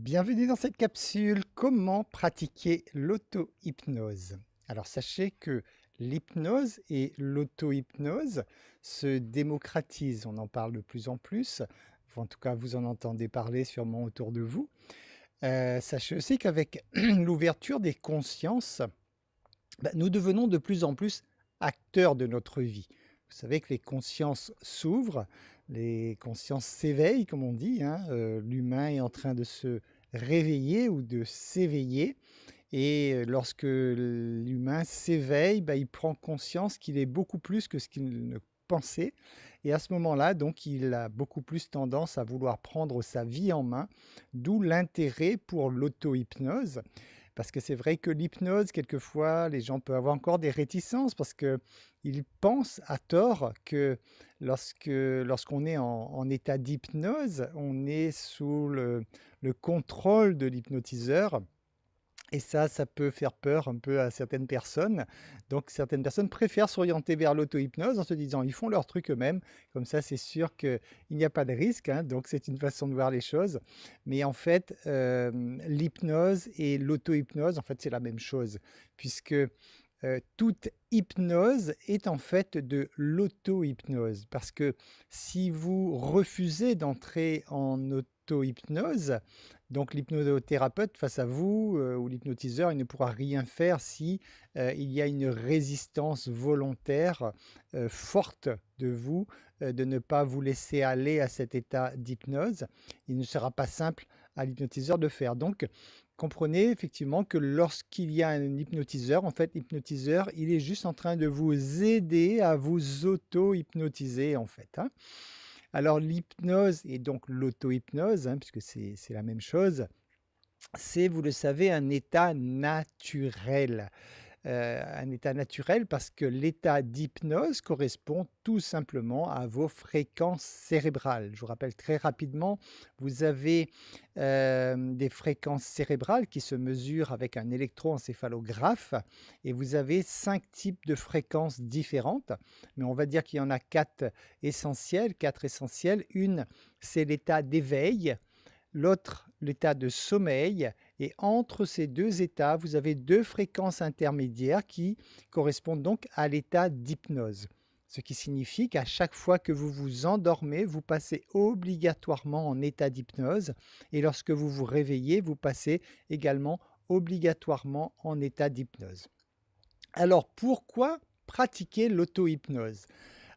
Bienvenue dans cette capsule. Comment pratiquer l'auto-hypnose? Alors sachez que l'hypnose et l'auto-hypnose se démocratisent. On en parle de plus en plus. Enfin, en tout cas, vous en entendez parler sûrement autour de vous. Sachez aussi qu'avec l'ouverture des consciences, nous devenons de plus en plus acteurs de notre vie. Vous savez que les consciences s'ouvrent, les consciences s'éveillent, comme on dit, hein. L'humain est en train de se réveiller ou de s'éveiller. Et lorsque l'humain s'éveille, il prend conscience qu'il est beaucoup plus que ce qu'il ne pensait. Et à ce moment-là, donc, il a beaucoup plus tendance à vouloir prendre sa vie en main, d'où l'intérêt pour l'auto-hypnose. Parce que c'est vrai que l'hypnose, quelquefois, les gens peuvent avoir encore des réticences parce qu'ils pensent à tort que lorsqu'on est en état d'hypnose, on est sous le contrôle de l'hypnotiseur. Et ça peut faire peur un peu à certaines personnes. Donc certaines personnes préfèrent s'orienter vers l'auto-hypnose en se disant: «Ils font leur truc eux-mêmes, comme ça c'est sûr qu'il n'y a pas de risque», hein. Donc c'est une façon de voir les choses. Mais en fait, l'hypnose et l'auto-hypnose, en fait, c'est la même chose puisque, toute hypnose est en fait de l'auto-hypnose. Parce que si vous refusez d'entrer en auto-hypnose, donc l'hypnothérapeute face à vous, ou l'hypnotiseur, il ne pourra rien faire si, il y a une résistance volontaire, forte de vous, de ne pas vous laisser aller à cet état d'hypnose. Il ne sera pas simple à l'hypnotiseur de faire. Donc comprenez effectivement que lorsqu'il y a un hypnotiseur, en fait, l'hypnotiseur, il est juste en train de vous aider à vous auto-hypnotiser, en fait, hein. Alors l'hypnose et donc l'auto-hypnose, hein, puisque c'est la même chose, c'est, vous le savez, un état naturel parce que l'état d'hypnose correspond tout simplement à vos fréquences cérébrales. Je vous rappelle très rapidement, vous avez des fréquences cérébrales qui se mesurent avec un électroencéphalographe et vous avez 5 types de fréquences différentes, mais on va dire qu'il y en a 4 essentielles, 4 essentielles. Une, c'est l'état d'éveil, l'autre, l'état de sommeil, et entre ces 2 états, vous avez 2 fréquences intermédiaires qui correspondent donc à l'état d'hypnose. Ce qui signifie qu'à chaque fois que vous vous endormez, vous passez obligatoirement en état d'hypnose et lorsque vous vous réveillez, vous passez également obligatoirement en état d'hypnose. Alors pourquoi pratiquer l'auto-hypnose?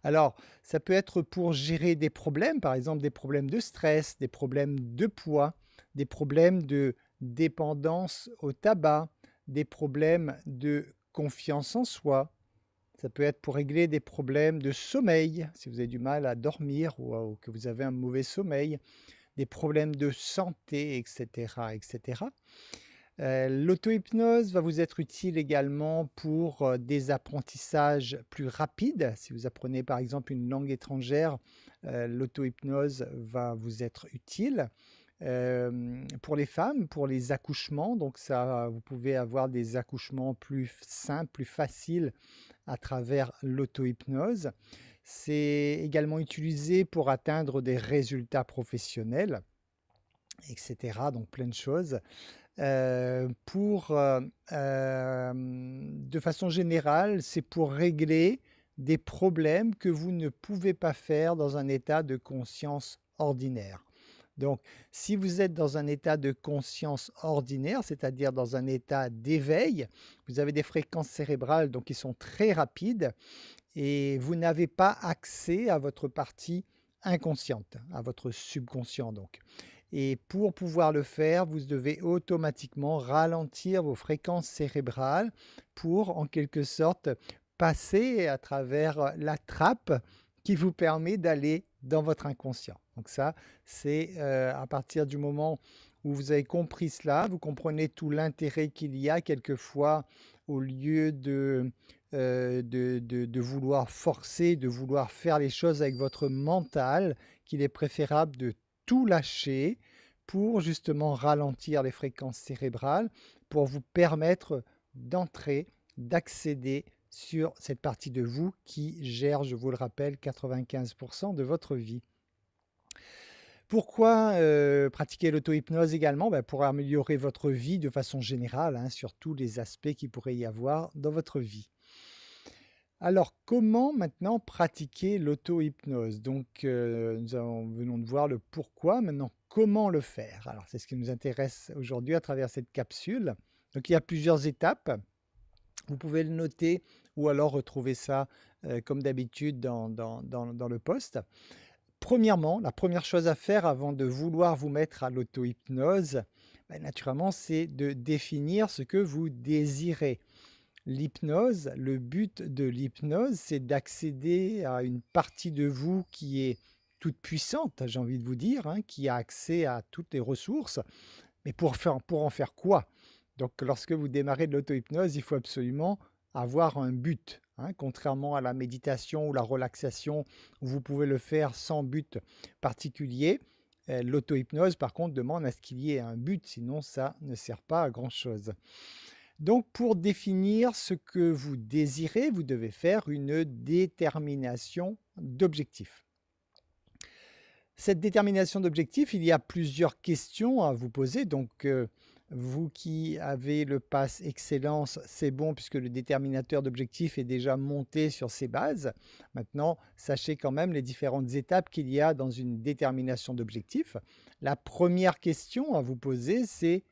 Alors, ça peut être pour gérer des problèmes, par exemple des problèmes de stress, des problèmes de poids, des problèmes de dépendance au tabac, des problèmes de confiance en soi. Ça peut être pour régler des problèmes de sommeil, si vous avez du mal à dormir ou que vous avez un mauvais sommeil, des problèmes de santé, etc., etc. L'auto-hypnose va vous être utile également pour, des apprentissages plus rapides. Si vous apprenez par exemple une langue étrangère, l'auto-hypnose va vous être utile. Pour les femmes, pour les accouchements, donc ça vous pouvez avoir des accouchements plus simples, plus faciles à travers l'auto-hypnose. C'est également utilisé pour atteindre des résultats professionnels et cetera, donc plein de choses. De façon générale, c'est pour régler des problèmes que vous ne pouvez pas faire dans un état de conscience ordinaire. Donc, si vous êtes dans un état de conscience ordinaire, c'est-à-dire dans un état d'éveil, vous avez des fréquences cérébrales donc qui sont très rapides et vous n'avez pas accès à votre partie inconsciente, à votre subconscient donc. Et pour pouvoir le faire, vous devez automatiquement ralentir vos fréquences cérébrales pour, en quelque sorte, passer à travers la trappe qui vous permet d'aller dans votre inconscient. Donc ça, c'est à partir du moment où vous avez compris cela, vous comprenez tout l'intérêt qu'il y a quelquefois au lieu de vouloir forcer, de vouloir faire les choses avec votre mental, qu'il est préférable de tout lâcher pour justement ralentir les fréquences cérébrales, pour vous permettre d'entrer, d'accéder sur cette partie de vous qui gère, je vous le rappelle, 95% de votre vie. Pourquoi pratiquer l'auto-hypnose également? Bah, pour améliorer votre vie de façon générale, hein, sur tous les aspects qu'il pourrait y avoir dans votre vie. Alors, comment maintenant pratiquer l'auto-hypnose? Donc, venons de voir le pourquoi, maintenant comment le faire? Alors, c'est ce qui nous intéresse aujourd'hui à travers cette capsule. Donc, il y a plusieurs étapes. Vous pouvez le noter ou alors retrouver ça comme d'habitude dans le post. Premièrement, la première chose à faire avant de vouloir vous mettre à l'auto-hypnose, bah, naturellement, c'est de définir ce que vous désirez. L'hypnose, le but de l'hypnose, c'est d'accéder à une partie de vous qui est toute puissante, j'ai envie de vous dire, hein, qui a accès à toutes les ressources. Mais pour en faire quoi? Donc lorsque vous démarrez de l'auto-hypnose, il faut absolument avoir un but, hein, contrairement à la méditation ou la relaxation où vous pouvez le faire sans but particulier. L'auto-hypnose, par contre, demande à ce qu'il y ait un but, sinon ça ne sert pas à grand-chose. Donc pour définir ce que vous désirez, vous devez faire une détermination d'objectif. Cette détermination d'objectif, il y a plusieurs questions à vous poser. Donc, vous qui avez le pass Excellence, c'est bon puisque le déterminateur d'objectif est déjà monté sur ses bases. Maintenant, sachez quand même les différentes étapes qu'il y a dans une détermination d'objectif. La première question à vous poser, c'est: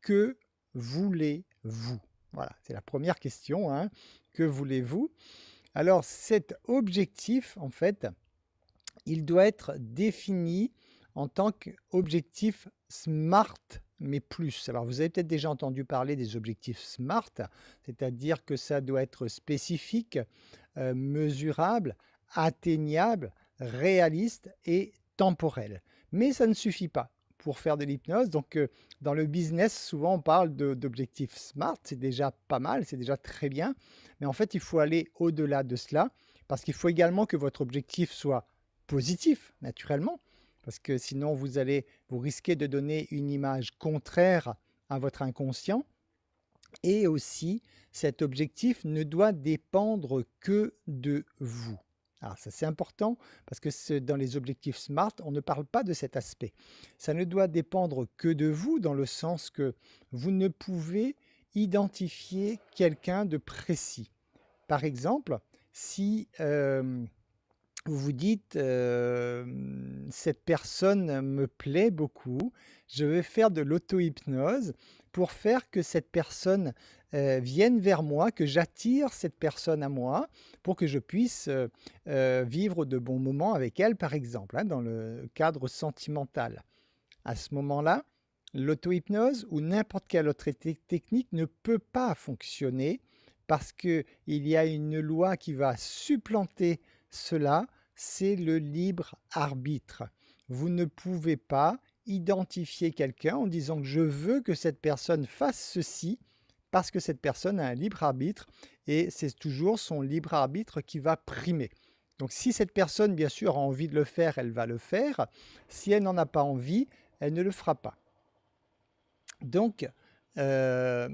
que voulez-vous? Voilà, c'est la première question, hein. Que voulez-vous? Alors, cet objectif, en fait, il doit être défini en tant qu'objectif SMART, mais plus. Alors, vous avez peut-être déjà entendu parler des objectifs SMART, c'est-à-dire que ça doit être spécifique, mesurable, atteignable, réaliste et temporel. Mais ça ne suffit pas pour faire de l'hypnose. Donc, dans le business, souvent, on parle d'objectifs SMART. C'est déjà pas mal, c'est déjà très bien. Mais en fait, il faut aller au-delà de cela parce qu'il faut également que votre objectif soit positif, naturellement, parce que sinon vous risquez de donner une image contraire à votre inconscient. Et aussi, cet objectif ne doit dépendre que de vous. Alors ça c'est important parce que dans les objectifs SMART, on ne parle pas de cet aspect. Ça ne doit dépendre que de vous dans le sens que vous ne pouvez identifier quelqu'un de précis. Par exemple, si vous vous dites, «Cette personne me plaît beaucoup, je vais faire de l'auto-hypnose pour faire que cette personne, vienne vers moi, que j'attire cette personne à moi, pour que je puisse, vivre de bons moments avec elle», par exemple, hein, dans le cadre sentimental. À ce moment-là, l'auto-hypnose ou n'importe quelle autre technique ne peut pas fonctionner parce qu'il y a une loi qui va supplanter cela, c'est le libre arbitre. Vous ne pouvez pas identifier quelqu'un en disant que je veux que cette personne fasse ceci parce que cette personne a un libre arbitre et c'est toujours son libre arbitre qui va primer. Donc si cette personne, bien sûr, a envie de le faire, elle va le faire. Si elle n'en a pas envie, elle ne le fera pas. Donc, euh,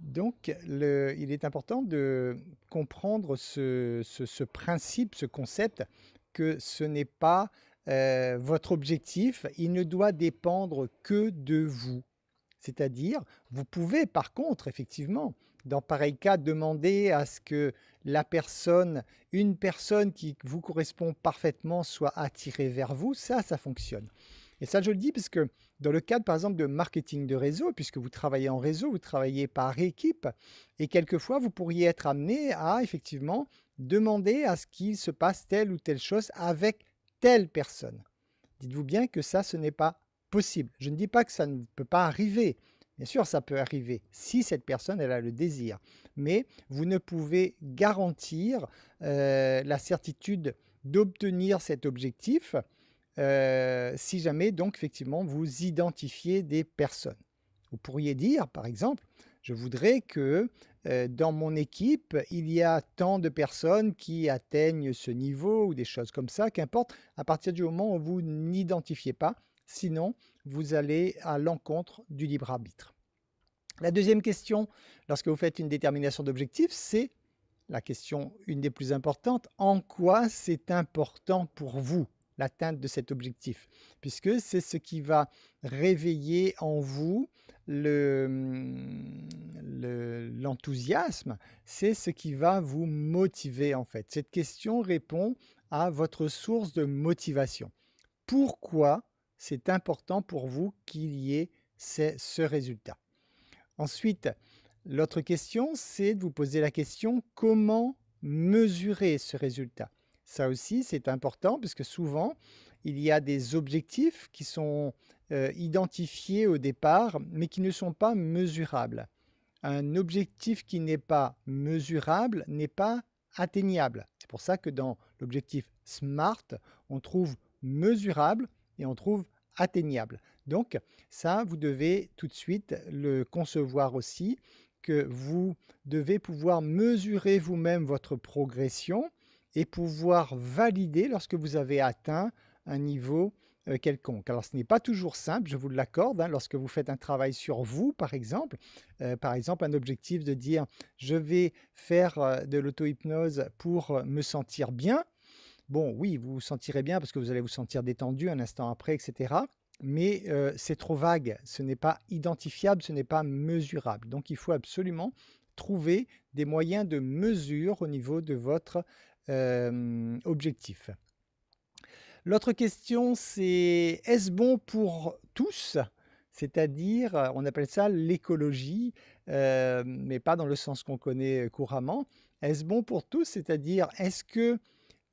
il est important de comprendre ce principe, ce concept, que ce n'est pas votre objectif, il ne doit dépendre que de vous. C'est-à-dire, vous pouvez par contre, effectivement, dans pareil cas, demander à ce que une personne qui vous correspond parfaitement soit attirée vers vous, ça fonctionne. Et ça, je le dis parce que dans le cadre, par exemple, de marketing de réseau, puisque vous travaillez en réseau, vous travaillez par équipe, et quelquefois, vous pourriez être amené à, effectivement, demander à ce qu'il se passe telle ou telle chose avec telle personne. Dites-vous bien que ça, ce n'est pas possible. Je ne dis pas que ça ne peut pas arriver. Bien sûr, ça peut arriver si cette personne, elle a le désir. Mais vous ne pouvez garantir la certitude d'obtenir cet objectif si jamais, donc, effectivement, vous identifiez des personnes. Vous pourriez dire, par exemple, je voudrais que dans mon équipe, il y a tant de personnes qui atteignent ce niveau ou des choses comme ça, qu'importe, à partir du moment où vous n'identifiez pas, sinon vous allez à l'encontre du libre arbitre. La deuxième question, lorsque vous faites une détermination d'objectif, c'est la question une des plus importantes, en quoi c'est important pour vous l'atteinte de cet objectif, puisque c'est ce qui va réveiller en vous l'enthousiasme, c'est ce qui va vous motiver en fait. Cette question répond à votre source de motivation. Pourquoi c'est important pour vous qu'il y ait ce résultat? Ensuite, l'autre question, c'est de vous poser la question: comment mesurer ce résultat? Ça aussi, c'est important puisque souvent, il y a des objectifs qui sont identifiés au départ, mais qui ne sont pas mesurables. Un objectif qui n'est pas mesurable n'est pas atteignable. C'est pour ça que dans l'objectif SMART, on trouve mesurable et on trouve atteignable. Donc ça, vous devez tout de suite le concevoir aussi, que vous devez pouvoir mesurer vous-même votre progression et pouvoir valider lorsque vous avez atteint un niveau quelconque. Alors ce n'est pas toujours simple, je vous l'accorde, hein, lorsque vous faites un travail sur vous, par exemple un objectif de dire: «Je vais faire de l'auto-hypnose pour me sentir bien». Bon, oui, vous vous sentirez bien parce que vous allez vous sentir détendu un instant après, et cetera. Mais c'est trop vague, ce n'est pas identifiable, ce n'est pas mesurable. Donc il faut absolument trouver des moyens de mesure au niveau de votre objectif. L'autre question, c'est: est-ce bon pour tous? C'est-à-dire, on appelle ça l'écologie, mais pas dans le sens qu'on connaît couramment. Est-ce bon pour tous? C'est-à-dire, est-ce que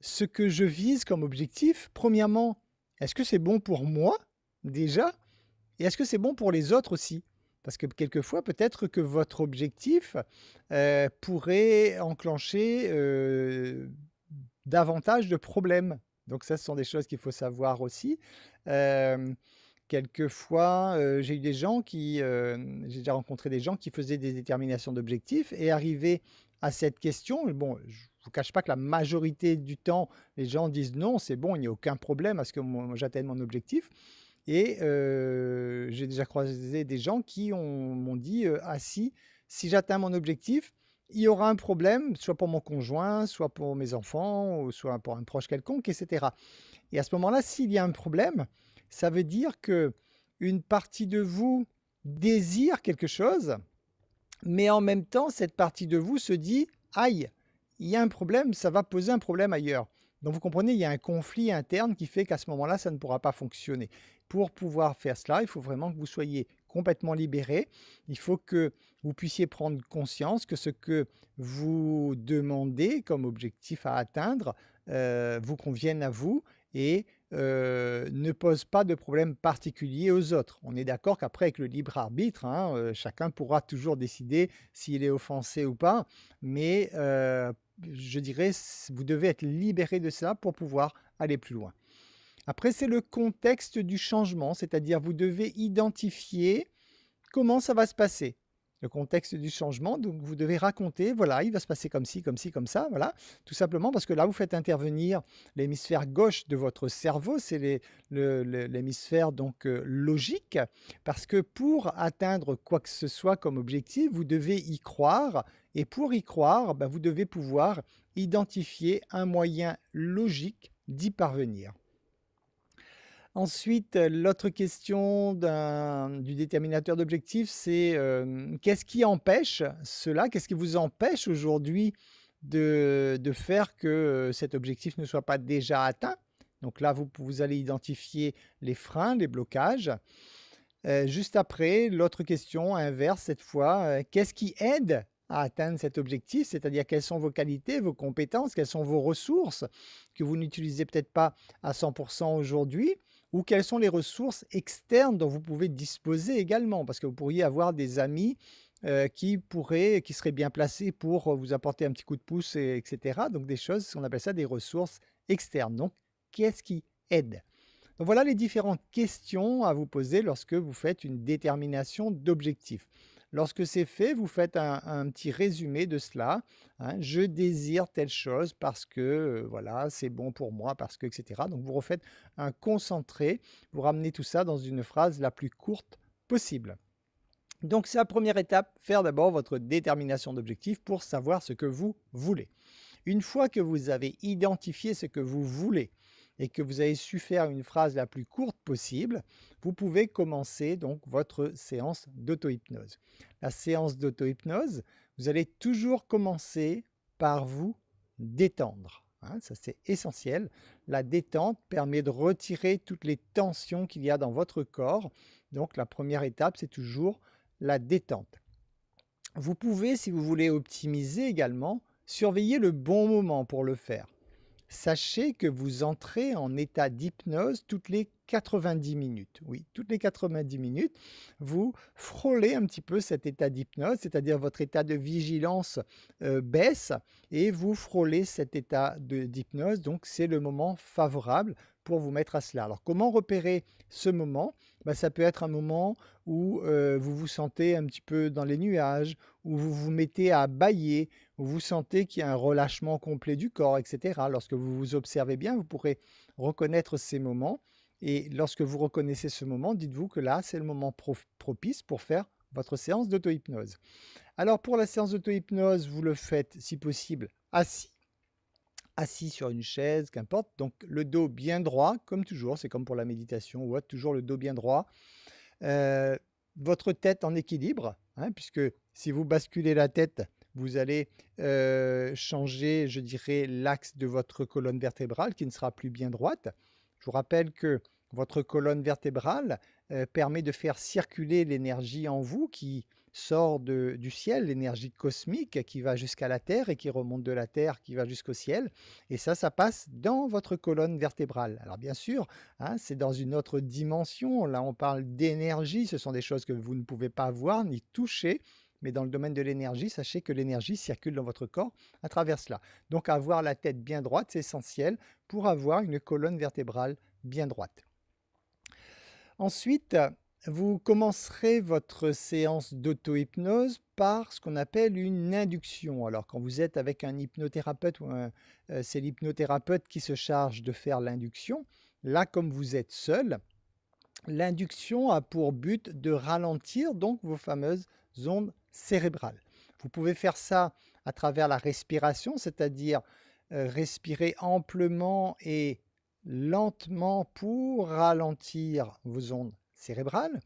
ce que je vise comme objectif, premièrement, est-ce que c'est bon pour moi déjà? Et est-ce que c'est bon pour les autres aussi? Parce que quelquefois, peut-être que votre objectif pourrait enclencher davantage de problèmes. Donc ça, ce sont des choses qu'il faut savoir aussi. Euh, Quelquefois, j'ai j'ai déjà rencontré des gens qui faisaient des déterminations d'objectifs et arrivaient à cette question. Bon, je ne vous cache pas que la majorité du temps, les gens disent non, c'est bon, il n'y a aucun problème à ce que j'atteigne mon objectif. Et j'ai déjà croisé des gens qui m'ont dit ah si j'atteins mon objectif, il y aura un problème, soit pour mon conjoint, soit pour mes enfants, ou soit pour un proche quelconque, etc. Et à ce moment-là, s'il y a un problème, ça veut dire que une partie de vous désire quelque chose, mais en même temps, cette partie de vous se dit: aïe, il y a un problème, ça va poser un problème ailleurs. Donc vous comprenez, il y a un conflit interne qui fait qu'à ce moment-là, ça ne pourra pas fonctionner. Pour pouvoir faire cela, il faut vraiment que vous soyez complètement libéré. Il faut que vous puissiez prendre conscience que ce que vous demandez comme objectif à atteindre vous convienne à vous et ne pose pas de problème particulier aux autres. On est d'accord qu'après, avec le libre arbitre, hein, chacun pourra toujours décider s'il est offensé ou pas, mais je dirais, vous devez être libéré de ça pour pouvoir aller plus loin. Après, c'est le contexte du changement, c'est-à-dire vous devez identifier comment ça va se passer. Le contexte du changement, donc vous devez raconter, voilà, il va se passer comme ci, comme ci, comme ça, voilà, tout simplement parce que là, vous faites intervenir l'hémisphère gauche de votre cerveau, c'est l'hémisphère donc logique, parce que pour atteindre quoi que ce soit comme objectif, vous devez y croire, et pour y croire, ben, vous devez pouvoir identifier un moyen logique d'y parvenir. Ensuite, l'autre question du déterminateur d'objectif, c'est qu'est-ce qui empêche cela? Qu'est-ce qui vous empêche aujourd'hui de faire que cet objectif ne soit pas déjà atteint? Donc là, vous allez identifier les freins, les blocages. Juste après, l'autre question inverse cette fois, qu'est-ce qui aide à atteindre cet objectif? C'est-à-dire quelles sont vos qualités, vos compétences, quelles sont vos ressources que vous n'utilisez peut-être pas à 100% aujourd'hui, ou quelles sont les ressources externes dont vous pouvez disposer également, parce que vous pourriez avoir des amis qui seraient bien placés pour vous apporter un petit coup de pouce, etc. Donc des choses, on appelle ça des ressources externes. Donc, qu'est-ce qui aide? Donc voilà les différentes questions à vous poser lorsque vous faites une détermination d'objectif. Lorsque c'est fait, vous faites un petit résumé de cela, hein. Je désire telle chose parce que voilà, c'est bon pour moi, parce que, etc. Donc vous refaites un concentré, vous ramenez tout ça dans une phrase la plus courte possible. Donc c'est la première étape, faire d'abord votre détermination d'objectif pour savoir ce que vous voulez. Une fois que vous avez identifié ce que vous voulez, et que vous avez su faire une phrase la plus courte possible, vous pouvez commencer donc votre séance d'auto-hypnose. La séance d'auto-hypnose, vous allez toujours commencer par vous détendre. Hein, ça, c'est essentiel. La détente permet de retirer toutes les tensions qu'il y a dans votre corps. Donc, la première étape, c'est toujours la détente. Vous pouvez, si vous voulez optimiser également, surveiller le bon moment pour le faire. Sachez que vous entrez en état d'hypnose toutes les 90 minutes. Oui, toutes les 90 minutes, vous frôlez un petit peu cet état d'hypnose, c'est-à-dire votre état de vigilance baisse et vous frôlez cet état d'hypnose. Donc, c'est le moment favorable pour vous mettre à cela. Alors, comment repérer ce moment? Ben, ça peut être un moment où vous vous sentez un petit peu dans les nuages, où vous vous mettez à bâiller, où vous sentez qu'il y a un relâchement complet du corps, etc. Lorsque vous vous observez bien, vous pourrez reconnaître ces moments. Et lorsque vous reconnaissez ce moment, dites-vous que là, c'est le moment propice pour faire votre séance d'auto-hypnose. Alors, pour la séance d'auto-hypnose, vous le faites, si possible, assis sur une chaise, qu'importe. Donc, le dos bien droit, comme toujours, c'est comme pour la méditation ou autre, toujours le dos bien droit. Votre tête en équilibre, hein, puisque si vous basculez la tête, vous allez changer, je dirais, l'axe de votre colonne vertébrale qui ne sera plus bien droite. Je vous rappelle que votre colonne vertébrale permet de faire circuler l'énergie en vous qui sort du ciel, l'énergie cosmique qui va jusqu'à la Terre et qui remonte de la Terre, qui va jusqu'au ciel. Et ça passe dans votre colonne vertébrale. Alors bien sûr, hein, c'est dans une autre dimension. Là, on parle d'énergie. Ce sont des choses que vous ne pouvez pas voir ni toucher. Mais dans le domaine de l'énergie, sachez que l'énergie circule dans votre corps à travers cela. Donc avoir la tête bien droite, c'est essentiel pour avoir une colonne vertébrale bien droite. Ensuite, vous commencerez votre séance d'auto-hypnose par ce qu'on appelle une induction. Alors, quand vous êtes avec un hypnothérapeute, c'est l'hypnothérapeute qui se charge de faire l'induction. Là, comme vous êtes seul, l'induction a pour but de ralentir donc vos fameuses ondes cérébrales. Vous pouvez faire ça à travers la respiration, c'est-à-dire respirer amplement et lentement pour ralentir vos ondes cérébrales.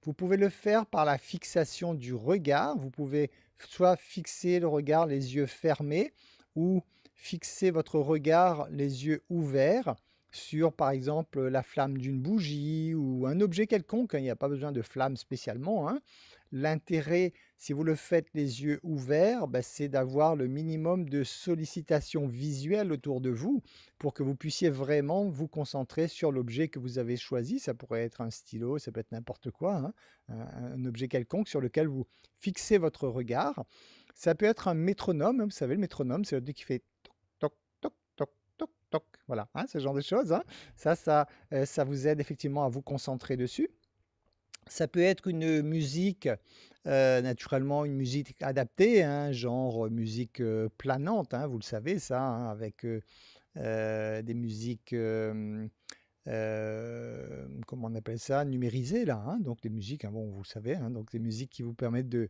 Vous pouvez le faire par la fixation du regard. Vous pouvez soit fixer le regard les yeux fermés ou fixer votre regard les yeux ouverts sur, par exemple, la flamme d'une bougie ou un objet quelconque. Il n'y a pas besoin de flamme spécialement, hein. L'intérêt, si vous le faites les yeux ouverts, c'est d'avoir le minimum de sollicitation visuelle autour de vous pour que vous puissiez vraiment vous concentrer sur l'objet que vous avez choisi. Ça pourrait être un stylo, ça peut être n'importe quoi, hein, un objet quelconque sur lequel vous fixez votre regard. Ça peut être un métronome, hein, vous savez, le métronome, c'est le qui fait toc, toc, toc, toc, toc. Voilà, hein, ce genre de choses. Hein. Ça vous aide effectivement à vous concentrer dessus. Ça peut être une musique, naturellement une musique adaptée, hein, genre musique planante, hein, vous le savez ça, hein, avec des musiques, comment on appelle ça, numérisées là, hein, donc des musiques, hein, bon, vous le savez, hein, donc des musiques qui vous permettent de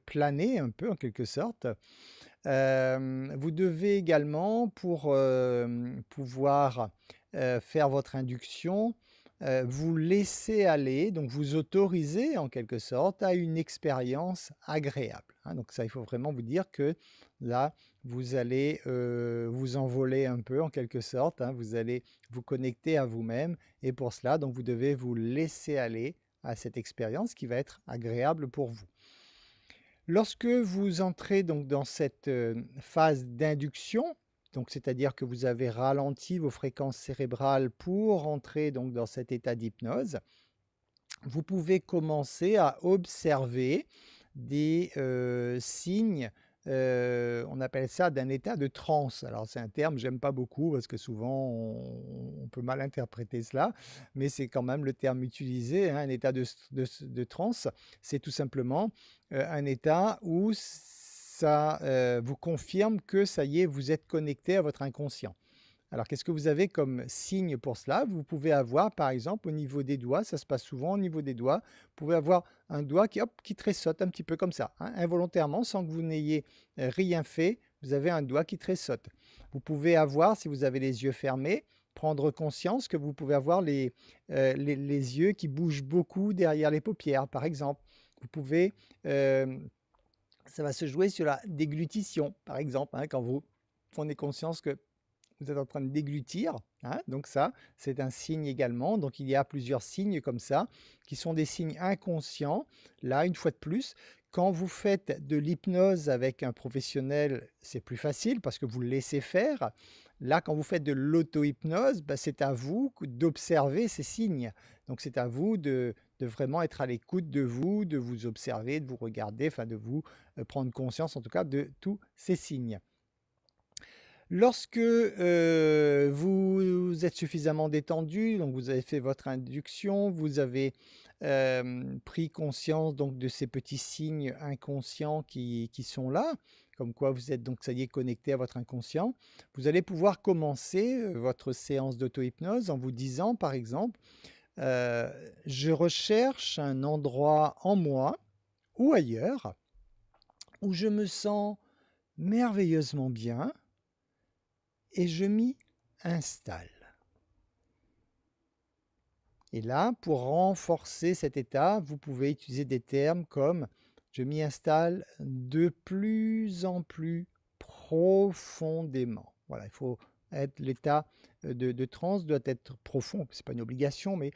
planer un peu en quelque sorte. Vous devez également, pour pouvoir faire votre induction, vous laisser aller, donc vous autoriser en quelque sorte à une expérience agréable. Hein. Donc ça, il faut vraiment vous dire que là, vous allez vous envoler un peu en quelque sorte, hein. Vous allez vous connecter à vous-même et pour cela, donc vous devez vous laisser aller à cette expérience qui va être agréable pour vous. Lorsque vous entrez donc dans cette phase d'induction, donc c'est-à-dire que vous avez ralenti vos fréquences cérébrales pour entrer donc dans cet état d'hypnose, vous pouvez commencer à observer des signes, on appelle ça d'un état de transe. Alors c'est un terme, j'aime pas beaucoup parce que souvent on peut mal interpréter cela, mais c'est quand même le terme utilisé, hein, un état de transe. C'est tout simplement un état où ça vous confirme que ça y est, vous êtes connecté à votre inconscient. Alors, qu'est-ce que vous avez comme signe pour cela? Vous pouvez avoir, par exemple, au niveau des doigts, ça se passe souvent au niveau des doigts, vous pouvez avoir un doigt qui, hop, qui tressaute un petit peu comme ça, hein, involontairement, sans que vous n'ayez rien fait, vous avez un doigt qui tressaute. Vous pouvez avoir, si vous avez les yeux fermés, prendre conscience que vous pouvez avoir les yeux qui bougent beaucoup derrière les paupières, par exemple. Vous pouvez, ça va se jouer sur la déglutition, par exemple, hein, quand vous prenez conscience que vous êtes en train de déglutir, hein, donc ça, c'est un signe également. Donc il y a plusieurs signes comme ça, qui sont des signes inconscients. Là, une fois de plus, quand vous faites de l'hypnose avec un professionnel, c'est plus facile parce que vous le laissez faire. Là, quand vous faites de l'auto-hypnose, bah, c'est à vous d'observer ces signes. Donc c'est à vous de vraiment être à l'écoute de vous observer, de vous regarder, enfin de vous prendre conscience en tout cas de tous ces signes. Lorsque, vous êtes suffisamment détendu, donc vous avez fait votre induction, vous avez, pris conscience donc de ces petits signes inconscients qui sont là, comme quoi vous êtes donc ça y est connecté à votre inconscient. Vous allez pouvoir commencer, votre séance d'auto-hypnose en vous disant par exemple, heu: «Je recherche un endroit en moi ou ailleurs où je me sens merveilleusement bien et je m'y installe.» Et là, pour renforcer cet état, vous pouvez utiliser des termes comme je m'y installe de plus en plus profondément. Voilà, il faut être l'état de transe doit être profond. C'est pas une obligation, mais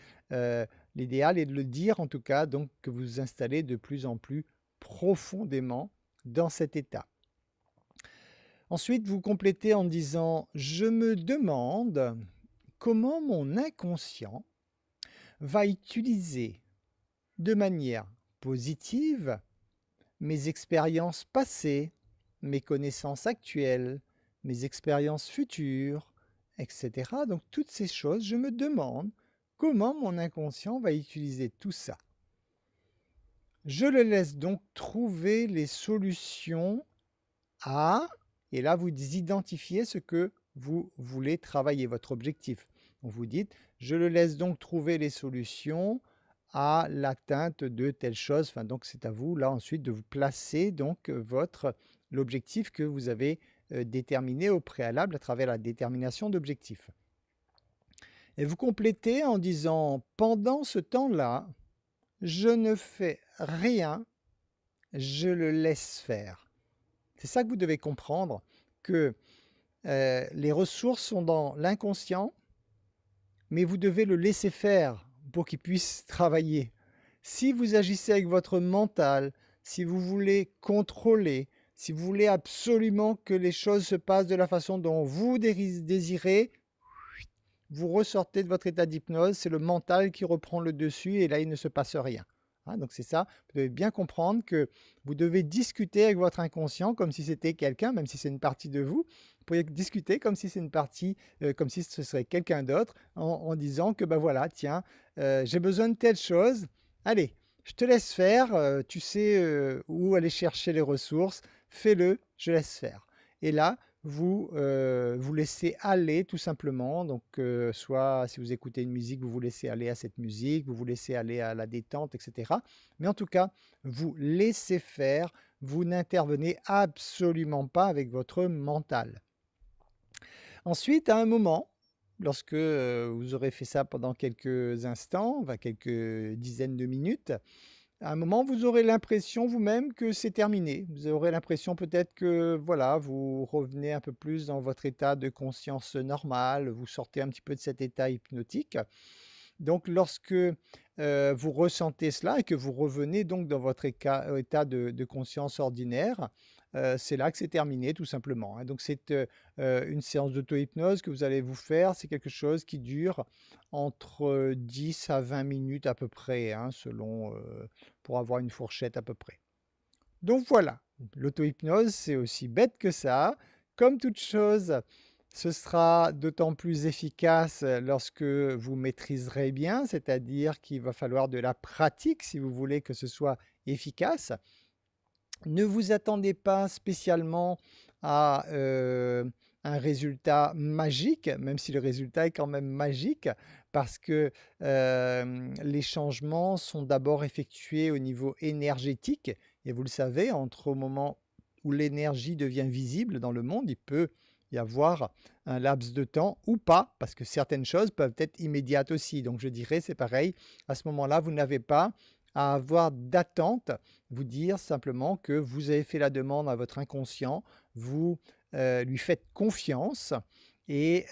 l'idéal est de le dire en tout cas, donc que vous vous installez de plus en plus profondément dans cet état. Ensuite, vous complétez en disant je me demande comment mon inconscient va utiliser de manière positive mes expériences passées, mes connaissances actuelles, mes expériences futures, etc. Donc toutes ces choses, je me demande comment mon inconscient va utiliser tout ça. Je le laisse donc trouver les solutions à, et là vous identifiez ce que vous voulez travailler, votre objectif. Donc vous dites, je le laisse donc trouver les solutions à l'atteinte de telle chose. Enfin, donc c'est à vous là ensuite de vous placer donc l'objectif que vous avez déterminé au préalable à travers la détermination d'objectifs. Et vous complétez en disant pendant ce temps-là, je ne fais rien, je le laisse faire. C'est ça que vous devez comprendre, que les ressources sont dans l'inconscient, mais vous devez le laisser faire pour qu'il puisse travailler. Si vous agissez avec votre mental, si vous voulez contrôler, si vous voulez absolument que les choses se passent de la façon dont vous désirez, vous ressortez de votre état d'hypnose, c'est le mental qui reprend le dessus et là, il ne se passe rien. Hein, donc c'est ça, vous devez bien comprendre que vous devez discuter avec votre inconscient comme si c'était quelqu'un, même si c'est une partie de vous. Vous pouvez discuter comme si c'est une partie, comme si ce serait quelqu'un d'autre, en disant que ben voilà, tiens, j'ai besoin de telle chose, allez, je te laisse faire, tu sais où aller chercher les ressources, fais-le, je laisse faire. Et là, vous vous laissez aller tout simplement. Donc, soit si vous écoutez une musique, vous vous laissez aller à cette musique, vous vous laissez aller à la détente, etc. Mais en tout cas, vous laissez faire, vous n'intervenez absolument pas avec votre mental. Ensuite, à un moment, lorsque vous aurez fait ça pendant quelques instants, enfin quelques dizaines de minutes, à un moment, vous aurez l'impression vous-même que c'est terminé. Vous aurez l'impression peut-être que voilà, vous revenez un peu plus dans votre état de conscience normale, vous sortez un petit peu de cet état hypnotique. Donc lorsque, vous ressentez cela et que vous revenez donc dans votre état de conscience ordinaire, c'est là que c'est terminé tout simplement, hein. Donc c'est, une séance d'auto-hypnose que vous allez vous faire. C'est quelque chose qui dure entre 10 à 20 minutes à peu près, hein, selon, pour avoir une fourchette à peu près. Donc voilà, l'auto-hypnose, c'est aussi bête que ça. Comme toute chose, ce sera d'autant plus efficace lorsque vous maîtriserez bien, c'est-à-dire qu'il va falloir de la pratique si vous voulez que ce soit efficace. Ne vous attendez pas spécialement à un résultat magique, même si le résultat est quand même magique, parce que les changements sont d'abord effectués au niveau énergétique. Et vous le savez, entre au moment où l'énergie devient visible dans le monde, il peut y avoir un laps de temps ou pas, parce que certaines choses peuvent être immédiates aussi. Donc je dirais, c'est pareil, à ce moment-là, vous n'avez pas à avoir d'attente, vous dire simplement que vous avez fait la demande à votre inconscient, vous lui faites confiance et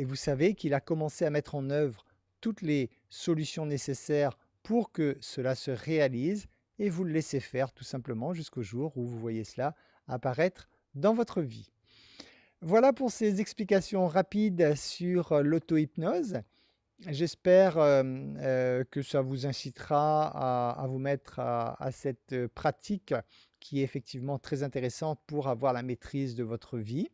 vous savez qu'il a commencé à mettre en œuvre toutes les solutions nécessaires pour que cela se réalise et vous le laissez faire tout simplement jusqu'au jour où vous voyez cela apparaître dans votre vie. Voilà pour ces explications rapides sur l'auto-hypnose. J'espère que ça vous incitera à vous mettre à cette pratique qui est effectivement très intéressante pour avoir la maîtrise de votre vie.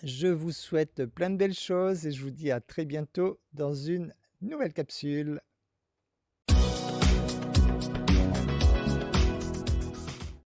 Je vous souhaite plein de belles choses et je vous dis à très bientôt dans une nouvelle capsule.